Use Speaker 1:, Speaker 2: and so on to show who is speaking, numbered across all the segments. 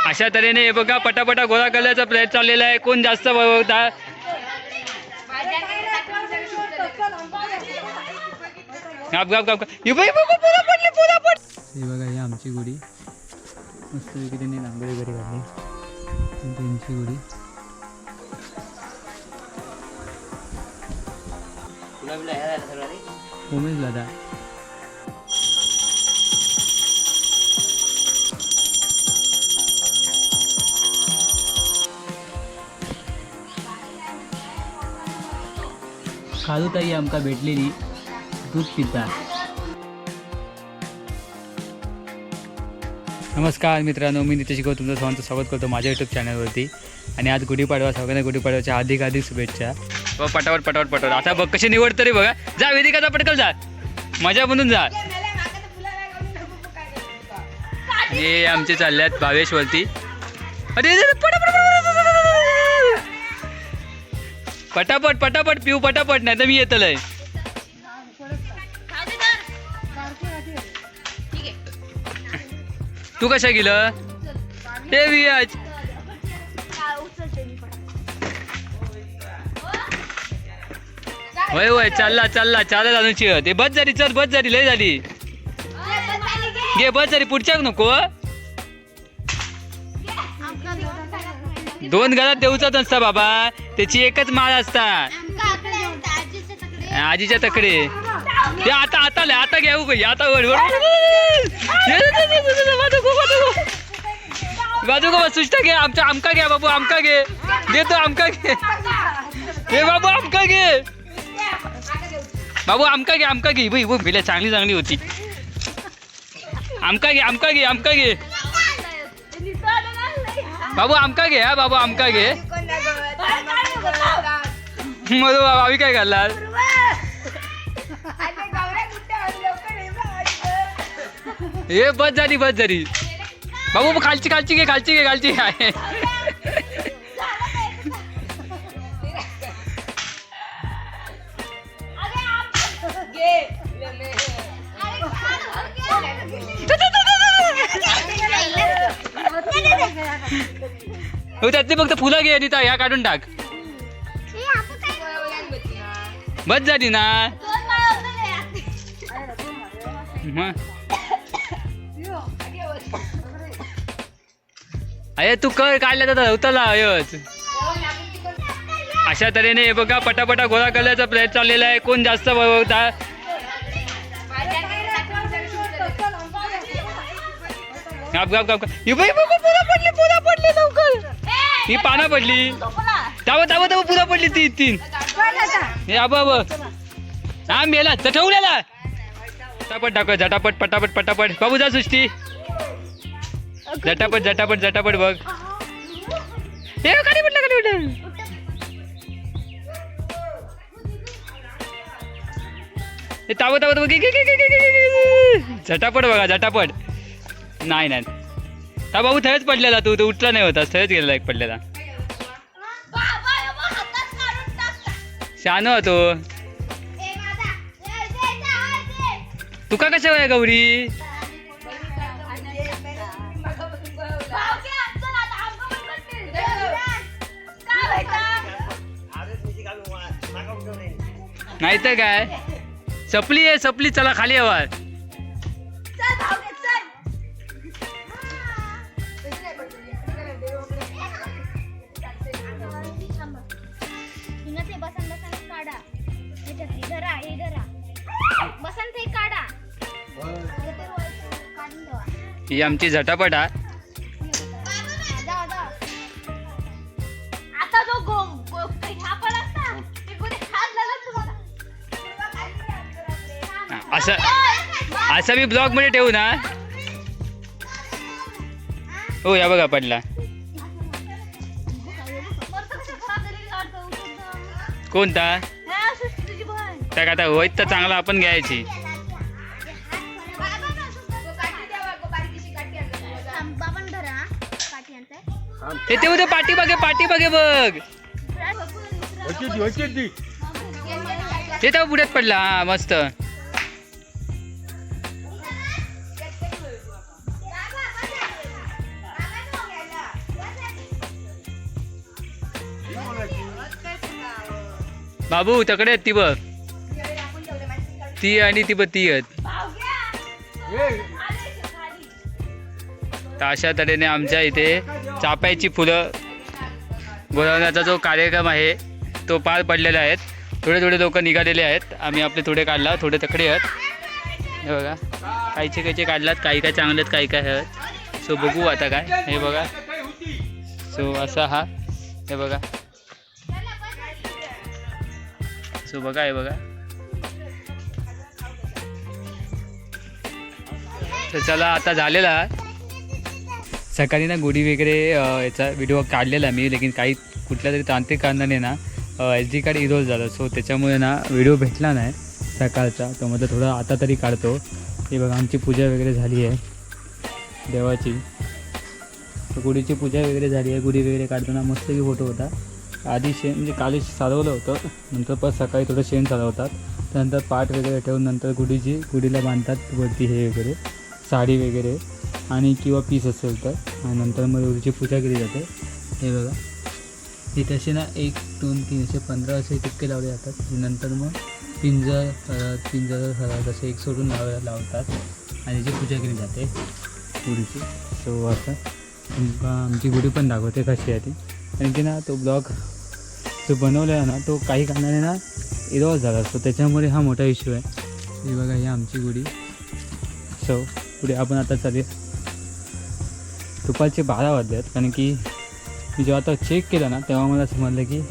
Speaker 1: अशा तऱ्हेने हे बघा पटापटा गोळा करण्याचा प्रयत्न चाललेला आहे. कोण जास्त बघता गाप गाप गाप हे बघा ही आमची गुढी मस्तपैकी त्यांनी नांगोळी घरी घातली. त्यांची गुढी उमेश दादा खालूताई आमका भेटलेली दूध पिता. नमस्कार मित्रांनो, मी नितेश गौतम तुमचं सर्वांचं स्वागत करतो माझ्या यूट्यूब चॅनलवरती. आणि आज गुढीपाडवा, सगळ्यांना गुढीपाडव्याच्या अधिक शुभेच्छा. पटापट पटापट पटापट आता बघ कशी निवड तरी बघा. जा वेदिकाचा पटकल जा, मजा बनून जा. हे आमचे चालल्यात भावेशवरती. अरे पटापट पटापट पिऊ पटापट, नाही तर मी येतलंय. तू कशा गेलं हे वियाज वय वय चालला चालला चालत अनुची ते बस झाली. चल बस झाली, लय झाली. घे बस झाली, पुढच्या नको. दोन घरात देऊचा नसता बाबा, त्याची एकच माळ असता. आजीच्या तकडे ते आता आता आता घेऊ काही आता बाजू का सुष्टा घे. आमचा आमका घ्या बाबू, आमका घे. देतो आमका घे. हे बाबू आमका घे बाबू, आमका घे आमका घे. भाई वो भिल्या चांगली चांगली होती. आमका घे आमका घे आमका घे बाबू, आमका घे. हा बाबू आमका घे. मग बाबा आम्ही काय घालणार. हे बस झाली बस झाली बाबू. खालची खालची घे खालची घे खालची आहे. त्यातली फक्त फुलं घे आणि ह्या काढून टाक. बस झाली ना. अरे तू कर काढल्या तर होताला अयच. अशा तऱ्हेने हे बघा पटापटा गोळा करण्याचा प्रयत्न चाललेला आहे. कोण जास्त बघता गाप गाप गाप. पुरा पडली लवकर. ही पानं पडली. तावं तावं तावं पुरा पडली ती तीन. हे आबा हा मेला ठेवलेला. झटापट टाक झटापट पटापट पटापट. बाबू जा सृष्टी. झटापट झटापट झटापट बघ. हे खाली पडला खाली पडला. हे तावं तावं बघ. झटापट बघा झटापट. नाही नाही ता बाबू थयच पडलेला. तू तो उठला नाही होता, थयच गेलेला एक पडलेला. शान होतो. तुका कशा वय गौरी. नाही तर काय सपली आहे सपली. चला खाली हवा. ही आमची झटापट आहे. असं असं मी ब्लॉग मध्ये ठेवू ना. हो या बघा पडला. कोणता त्या आता होईत तर चांगला आपण घ्यायची. ते उद्या पाठी बघे बघ. ते तर पुढ्यात पडला. हा मस्त. बाबू तकडे आहेत ती बघ, ती आणि ती बघ ती आहेत. तर अशा तऱ्हेने आमच्या इथे चाफ्याची फुलं बोलावण्याचा जो कार्यक्रम आहे तो पार पडलेला आहे. थोडे थोडे लोक निघालेले आहेत. आम्ही आपले थोडे काढला, थोडे तकडे आहेत. हे बघा काहीचे काहीचे काढलात, काही काय चांगले आहेत, काही काय आहेत. सो बघू आता काय. हे बघा सो असा हा, हे बघा. सो बघा हे बघा. तर चला आता झालेला. सकाळी ना गुढी वगैरे याचा व्हिडिओ काढलेला मी, लेकिन काही कुठल्या तरी तांत्रिक कारणाने ना SD कार्ड इरोल झालं. सो त्याच्यामुळे ना व्हिडिओ भेटला नाही सकाळचा. तर म्हटलं थोडं आता तरी काढतो. हे बघा आमची पूजा वगैरे झाली आहे देवाची. तर गुढीची पूजा वगैरे झाली आहे. गुढी वगैरे काढताना मस्तपैकी फोटो होता. आधी शेण म्हणजे काली सारवलं होतं, नंतर पण सकाळी थोडं शेण चालवतात, त्यानंतर पाट वगैरे ठेवून नंतर गुढीला बांधतात वरती हे वगैरे साडी वगैरे आणि किंवा पीस असेल तर, आणि नंतर मग गुढीची पूजा केली जाते. हे बघा इथे असे ना 1 2 3 असे 15 असे टिक्के लावले जातात. नंतर मग पिंजर हळद असे एक सोडून लावतात आणि त्याची पूजा केली जाते गुढीची. सो असं आमची गुढी पण दाखवते कशी आहे ती. कारण की ना तो ब्लॉग जो बनवलेला ना तो काही कारणाने ना इरॉल झाला असतो, त्याच्यामुळे हा मोठा इश्यू आहे. हे बघा ही आमची गुढी. सो पुढे आपण आता चालेल. दुपारचे 12 वाजले आहेत. कारण की मी जेव्हा आता चेक केलं ना तेव्हा मला समजलं की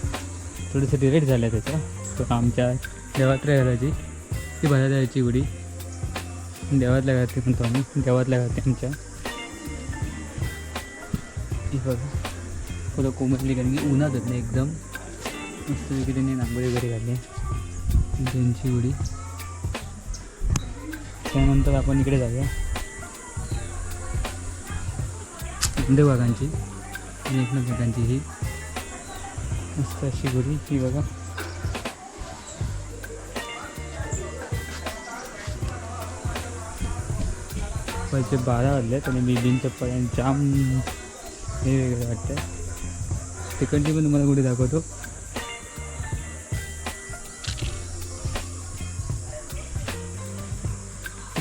Speaker 1: थोडंसं डिलेट झालं आहे त्याचं. तर आमच्या देवातल्या घराची ती भरायला यायची गुढी, देवातल्या घरात म्हणतो आम्ही, देवातल्या घरात आमच्या. ही बघा थोडं कोमटली, कारण की उन्हात होत नाही एकदम मस्त वगैरे नांगोळी वगैरे घातली त्यांची गुढी. त्यानंतर आपण इकडे जाऊया देवाघांची आणि एकनाथांची ही मस्त अशी गुढी. ही बघा पैसे 12 वाजले आणि बिबींच्या पर्यंत जाम हे वेगळं वाटतं. तिकडची पण तुम्हाला गुढी दाखवतो.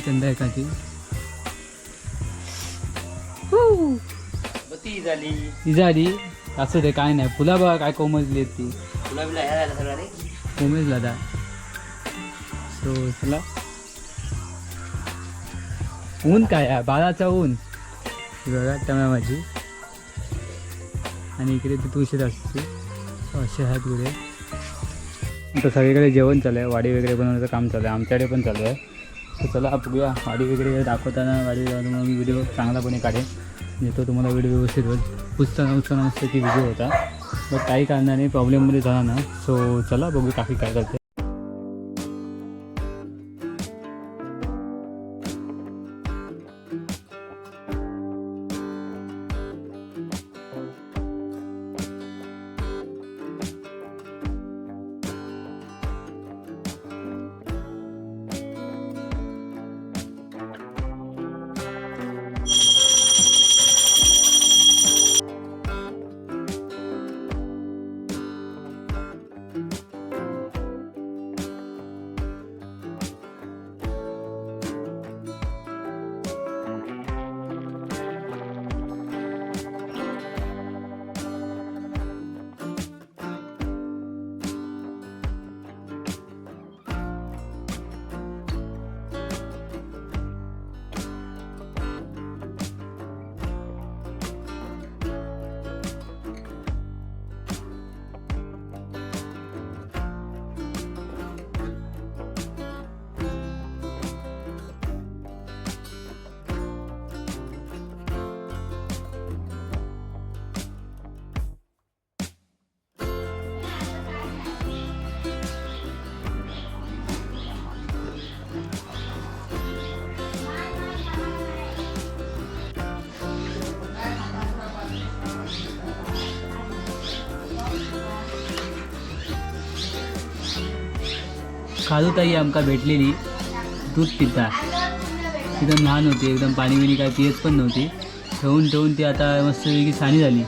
Speaker 1: चंदा एकाची ती झाली असं ते काय नाही. फुला बघा काय कोमजली आहेत ती, कोमेजला दा. सो चला ऊन काय आहे 12चा ऊन बघा टम्या माझी. आणि इकडे ती तुळशीत असते. असे आहेत गुढे. आता सगळीकडे जेवण चालू आहे, वाडी वगैरे बनवण्याचं काम चालू आहे, आमच्याकडे पण चालू आहे. तर चला बघूया वाडी वगैरे दाखवताना. वाडी तुम्हाला मी व्हिडिओ चांगलापणे काढेन, म्हणजे तो तुम्हाला व्हिडिओ व्यवस्थित होईल. पुसताना मस्त की व्हिडिओ होता, बट काही कारणाने प्रॉब्लेममध्ये झाला ना. सो चला बघू काकी काय करते. खालूताई आमका भेटलेली दूध पिता. एकदम लहान होती, एकदम पाणी बिणी काय पियत पण नव्हती. ठेवून ती आता मस्त वेगळी साणी झाली.